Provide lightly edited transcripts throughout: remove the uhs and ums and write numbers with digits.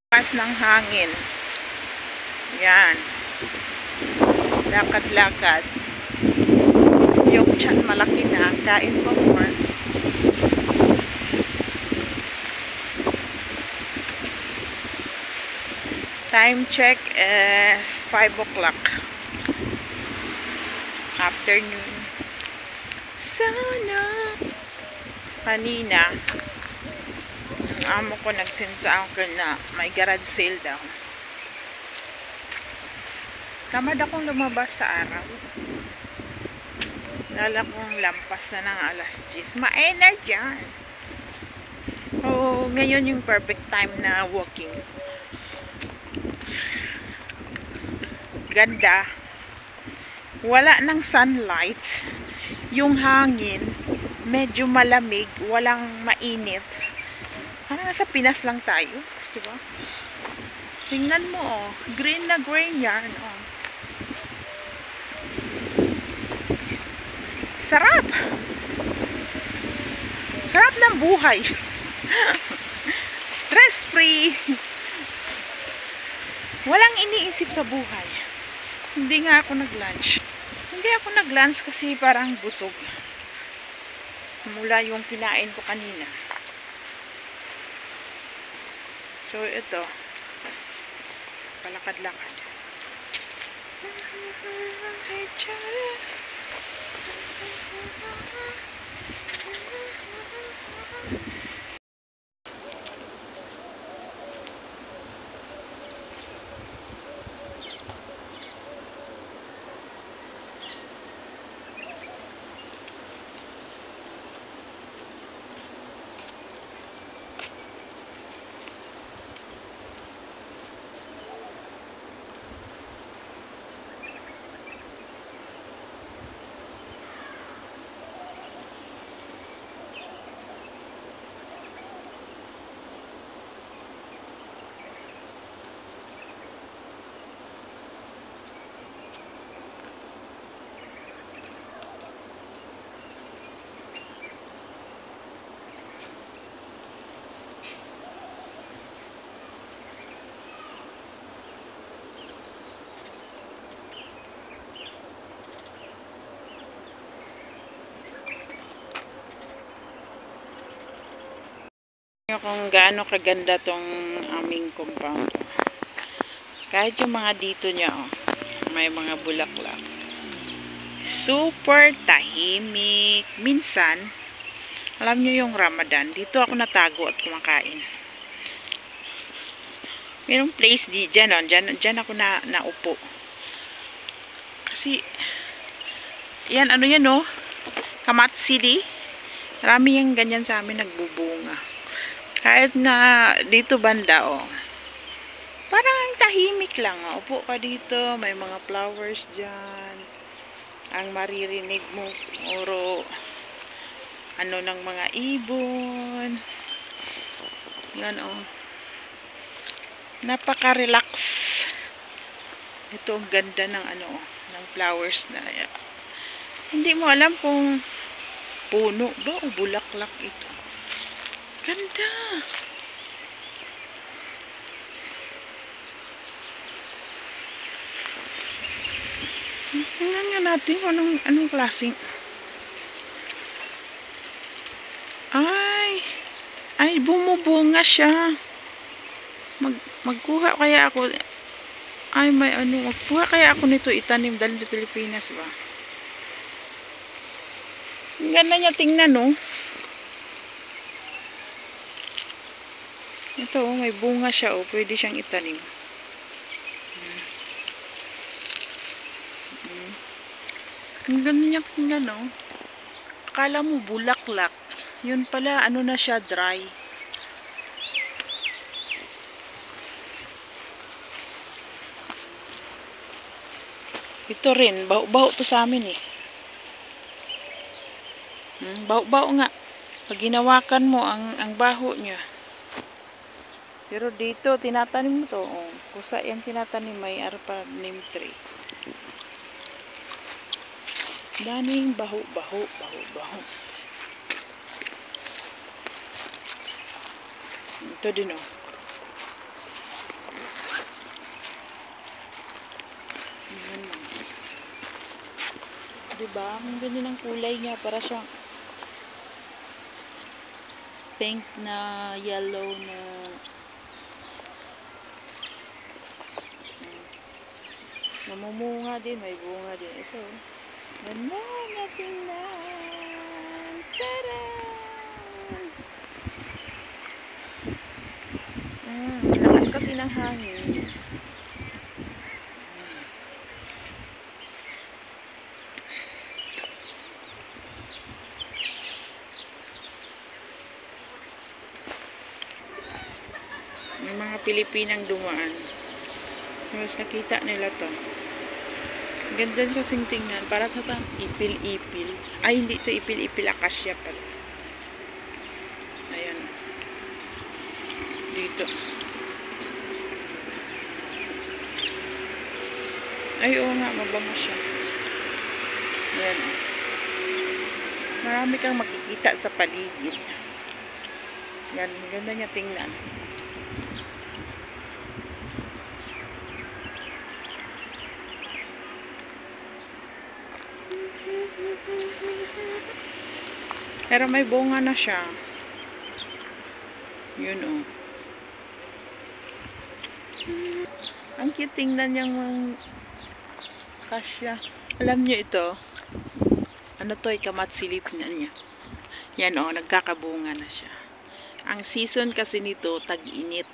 Lakas ng hangin. Yan. Lakad-lakad. Yung tiyan malaki na. Kain pa more. Time check is 5 o'clock. Afternoon. Sana. Kanina, amo ko nag-send sa akin na may garage sale daw. Tamad akong lumabas sa araw. Lala kong lampas na ng alas 10. Ma-energy yan. Oh, ngayon yung perfect time na walking. Ganda. Wala ng sunlight. Yung hangin, medyo malamig, walang mainit. Parang nasa Pinas lang tayo, di ba? Tingnan mo, oh. Green na green yan, oh. Sarap! Sarap ng buhay. Stress-free. Walang iniisip sa buhay. Hindi nga ako nag-lunch. Hindi ako nag-lunch kasi parang busog. Mula yung kinain ko kanina. So, ito. Palakad-lakad. Kung gaano kaganda tong aming compound. Kahit yung mga dito niya, oh, may mga bulaklak. Super tahimik. Minsan, alam nyo yung Ramadan, dito ako natago at kumakain. Mayroong place dyan, oh, dyan ako naupo. Kasi, yan, ano yan, oh, Kamat City. Marami yung ganyan sa amin nagbubunga. Kahit na dito banda, oh, parang tahimik lang, oh. Upo ka dito, may mga flowers dyan. Ang maririnig mo, oro, ano ng mga ibon. Yan, oh. Napaka-relax. Ito, ang ganda ng ano, ng flowers na, hindi mo alam kung puno ba o bulaklak ito. Ganda. Tingnan nga natin kung anong klaseng. Ay, bumubunga siya. Magkuha kaya ako. Ay, may ano. Magkuha kaya ako nito itanim dahil sa Pilipinas ba. Ang ganda niya tingnan, no? Ito, oh, may bunga siya, oh. Pwede siyang itanim. Ang ganda niya tingnan, oh. Akala mo bulaklak. Yun pala, ano na siya, dry. Ito rin, baho to sa amin, eh. Baho nga. Pag ginawakan mo, ang baho niya. Pero dito, tinatanim mo to. Oh. Kusa yan tinatanim, may arpa name tree. Daming baho. Ito din, oh. Diba? Ang ganda ng kulay niya. Para siyang pink na yellow na namumunga din. May bunga din. Ito. Ganda na tingnan. Tcharan! Lakas kasi ng hangin. May mga Pilipinang dumaan. Mas nakita nila to. Ganda kasing tingnan. Para sa tang ipil-ipil. Ay, hindi ito ipil-ipil. Akasya pala. Ayan. Dito. Ay, oo nga. Mabango siya. Ayan. Marami kang makikita sa paligid. Yan. Ganda niya tingnan. Pero may bunga na siya. Yun o. Ang cute tingnan niyang kasya. Alam niyo ito. Ano to? Kamatsilit na niya. Yan o. Nagkakabunga na siya. Ang season kasi nito, tag-init.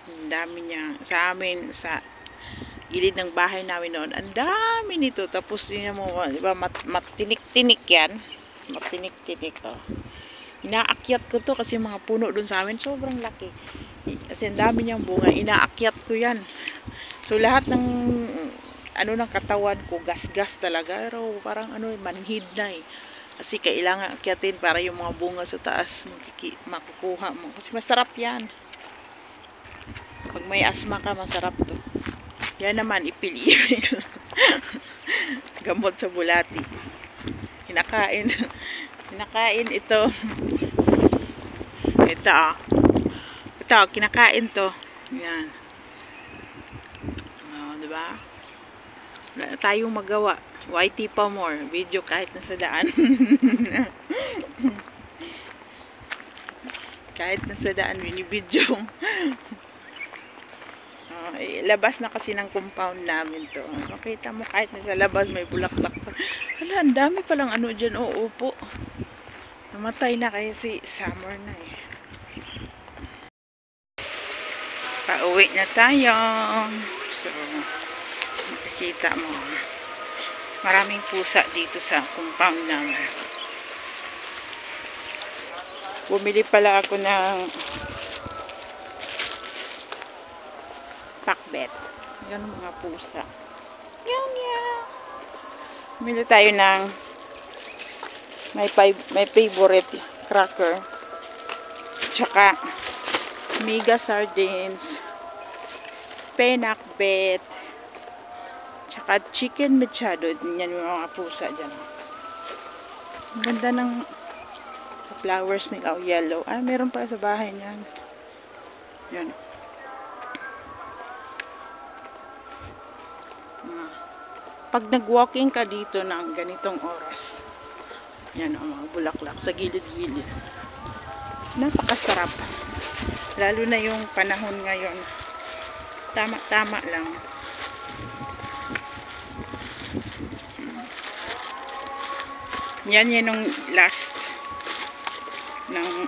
Ang dami niya. Sa amin, sa gilid ng bahay namin noon, ang dami nito. Tapos yun mo, diba, matinik-tinik yan. Matinik-tinik, oh. Inaakyat ko to kasi mga puno dun sa amin, sobrang laki. Kasi ang dami niyang bunga. Inaakyat ko yan. So, lahat ng ano ng katawan ko, gas-gas talaga. Pero parang ano, manhid na eh. Kasi kailangan akyatin para yung mga bunga sa taas makukuha mo. Kasi masarap yan. Pag may asma ka, masarap to. Yan naman, ipil-ipil. Gamot sa bulati. Kinakain. Kinakain ito. Ito, ah. Ito, kinakain to. Yan. Oh, diba? Wala tayong magawa. YT pa more. Video kahit nasa daan. Kahit nasa daan, binibidyo. Labas na kasi ng compound namin to. Makita mo kahit nasa labas may bulaklak pa. Hala, ang dami palang ano dyan. Oo po. Namatay na kasi summer na eh. Pauwi na tayo. So, makikita mo. Maraming pusa dito sa compound namin. Bumili pala ako ng pakbet. Yan ang mga pusa. Yan yan. Bumili tayo ng may favorite cracker. Tsaka mega sardines. Pinakbet. Tsaka chicken mechado. Yan yung mga pusa dyan. Ang ganda ng flowers nila. Oh, yellow. Ay, meron pa sa bahay niyan. Yan. Pag nag-walking ka dito ng ganitong oras, yan ang mga bulaklak sa gilid-gilid. Napakasarap. Lalo na yung panahon ngayon. Tama-tama lang. Yan yung last ng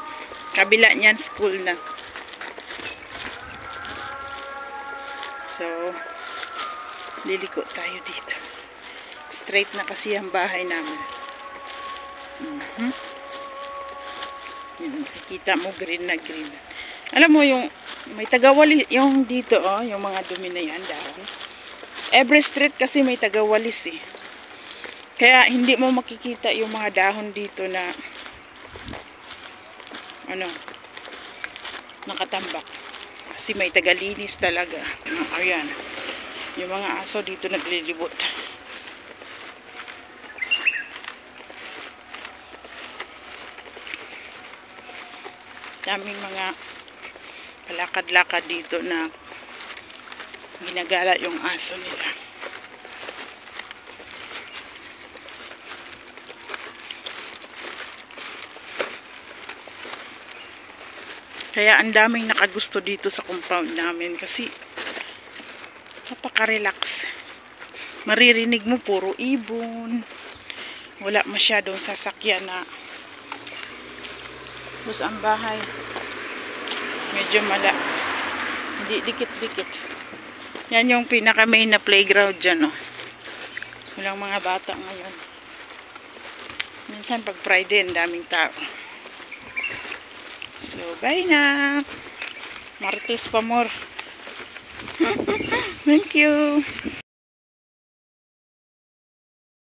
kabila niyan, school na. So, liliko tayo dito. Straight na kasi ang bahay namin. Nakikita mo green na green. Alam mo yung may tagawalis yung dito oh, yung mga dumi na yan dahon. Every street kasi may tagawalis eh. Kaya hindi mo makikita yung mga dahon dito na ano nakatambak. Kasi may tagalinis talaga. Ayan. Yung mga aso dito naglilibot. Daming mga palakad-lakad dito na ginagala yung aso nila. Kaya ang daming nakagusto dito sa compound namin kasi napaka-relax. Maririnig mo puro ibon. Wala masyadong sasakyan na. Tapos ang bahay medyo hindi dikit-dikit. Yan yung pinaka main na playground dyan, oh. Walang mga bata ngayon. Minsan pag Friday ang daming tao. So bye na. Martes pa more. Thank you.